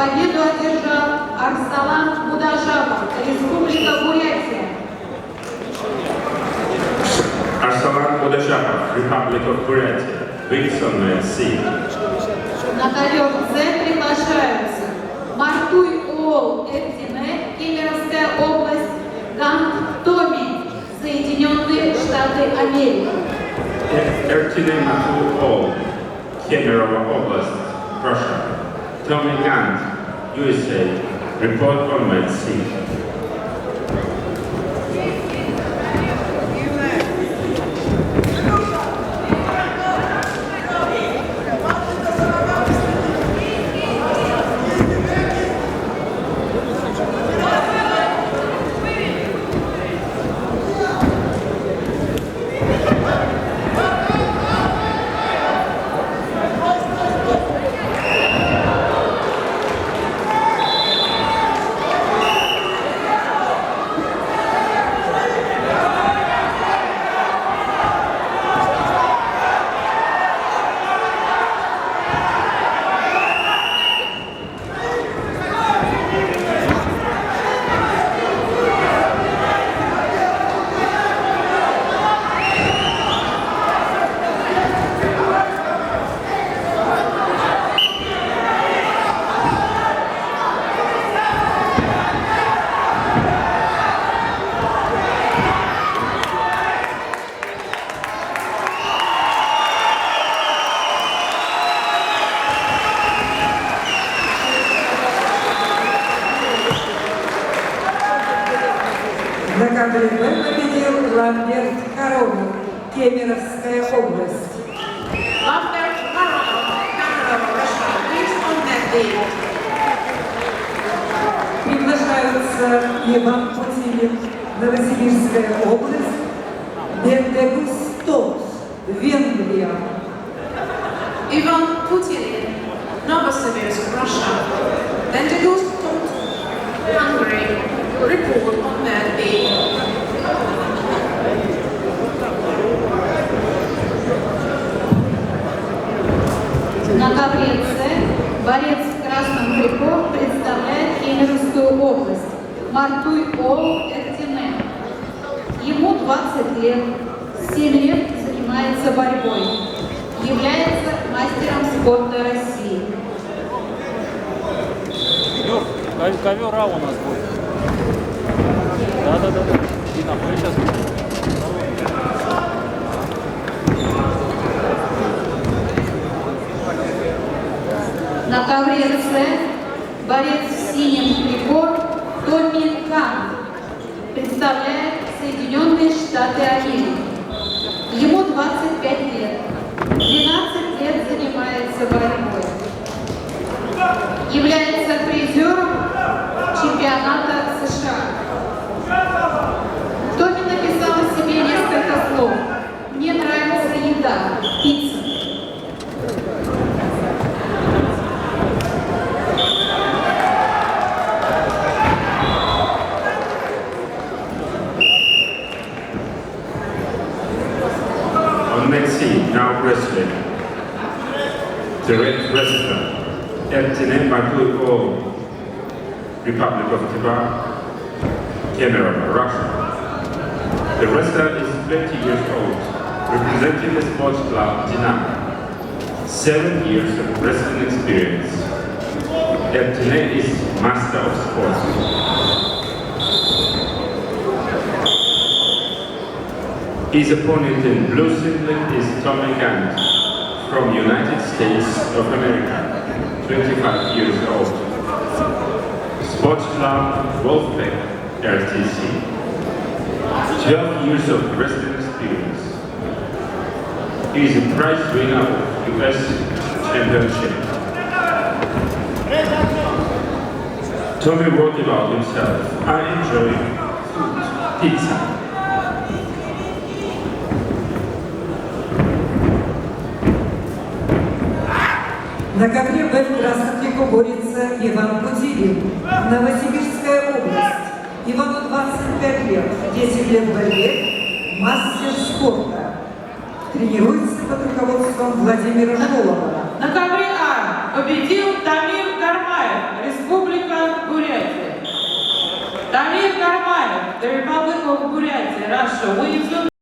Победу одержал Арсалан Будажабов, Республика Бурятия. Arsalan Budashapov, Republic of Buryatia, wins on red C. На ковер С приглашаются Мартуй Ол Эртине, Кемеровская область, Гант Томи, Соединенные Штаты Америки. Ertine Matu Ol, Kemerova Oblast, Russia. Tommy Gant, USA, report on red C. На ковре Б победил Ламберт Коронов, Кемеровская область. Lamberт Koronov, Canada, Russia, wins on that day. Приглашаются Иван Путилин, Новосибирская область, Бендегустос, Венгрия. Ivan Putilin, Novosibirsk, Russia. Bendegusttot, Hungary, report on that day. На ковре С борец в красном трико представляет Кемеровскую область Мартуй Ол Эртине. Ему 20 лет, 7 лет занимается борьбой, является мастером спорта России. Юр, ковер А у нас будет. Да. Дина, мы сейчас... На ковре С борец в синем трико Томми Кан представляет Соединенные Штаты Америки. Ему 25 лет, 12 лет занимается борьбой. Является призером чемпионата США. Томми написал о себе несколько слов. Мне нравится еда, пицца. On next C, now wrestling. The red wrestler, Ertine Matu Ol, Republic of Tibet, Kemerova, Russia. The wrestler is 20 years old, representing the sports club Dinamo. 7 years of wrestling experience. Ertine is master of sports. His opponent in blue singlet is Tommy Gant from United States of America, 25 years old. Sports Club Wolfpack, RTC. 12 years of wrestling experience. He is a prize winner of US Championship. Tommy wrote about himself. I enjoy food, pizza. На ковре Б в красном трико борется Иван Путилин, Новосибирская область. Ивану 25 лет, 10 лет в борьбе, мастер спорта. Тренируется под руководством Владимира Жолобова. На ковре А Победил Тамир Кармаев, Республика Бурятия. Тамир Кармаев, the Republic of Бурятия, Russia, wins